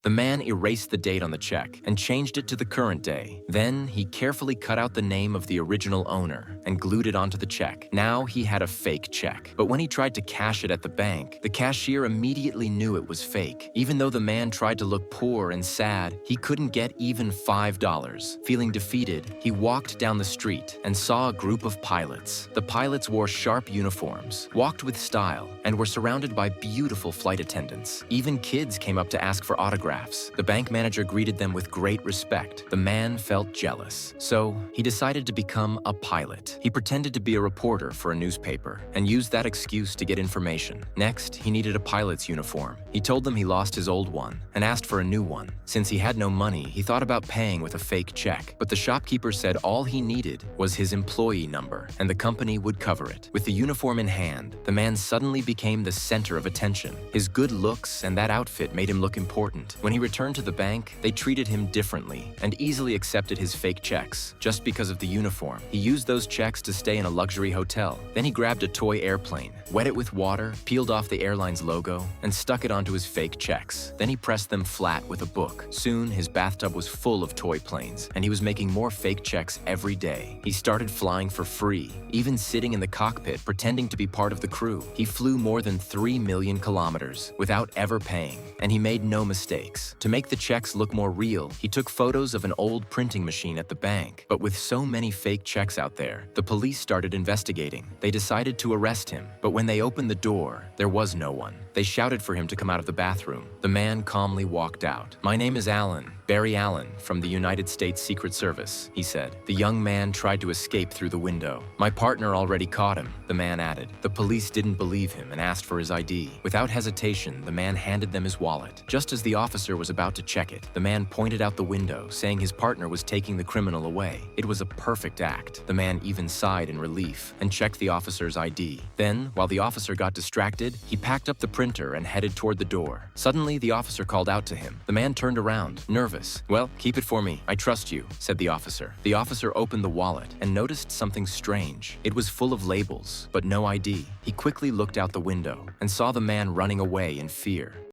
The man erased the date on the check and changed it to the current day. Then he carefully cut out the name of the original owner and glued it onto the check. Now he had a fake check. But when he tried to cash it at the bank, the cashier immediately knew it was fake. Even though the man tried to look poor and sad, he couldn't get even $5. Feeling defeated, he walked down the street and saw a group of pilots. The pilots wore sharp uniforms, walked with style, and were surrounded by beautiful flight attendants. Even kids came up to ask for autographs. The bank manager greeted them with great respect. The man felt jealous. So he decided to become a pilot. He pretended to be a reporter for a newspaper and used that excuse to get information. Next, he needed a pilot's uniform. He told them he lost his old one and asked for a new one. Since he had no money, he thought about paying with a fake check. But the shopkeeper said all he needed was his employee number and the company would cover it. With the uniform in hand, the man suddenly became the center of attention. His good looks and that outfit made him look important. When he returned to the bank, they treated him differently and easily accepted his fake checks. Just because of the uniform, he used those checks to stay in a luxury hotel. Then he grabbed a toy airplane, wet it with water, peeled off the airline's logo, and stuck it onto his fake checks. Then he pressed them flat with a book. Soon, his bathtub was full of toy planes, and he was making more fake checks every day. He started flying for free, even sitting in the cockpit pretending to be part of the crew. He flew more than 3 million kilometers without ever paying, and he made no mistakes. To make the checks look more real, he took photos of an old printing machine at the bank. But with so many fake checks out there, the police started investigating. They decided to arrest him, but when they opened the door, there was no one. They shouted for him to come out of the bathroom. The man calmly walked out. "My name is Allen, Barry Allen, from the United States Secret Service," he said. The young man tried to escape through the window. "My partner already caught him," the man added. The police didn't believe him and asked for his ID. Without hesitation, the man handed them his wallet. Just as the officer was about to check it, the man pointed out the window, saying his partner was taking the criminal away. It was a perfect act. The man even sighed in relief and checked the officer's ID. Then, while the officer got distracted, he packed up the printer and headed toward the door. Suddenly, the officer called out to him. The man turned around, nervous. "Well, keep it for me. I trust you," said the officer. The officer opened the wallet and noticed something strange. It was full of labels, but no ID. He quickly looked out the window and saw the man running away in fear.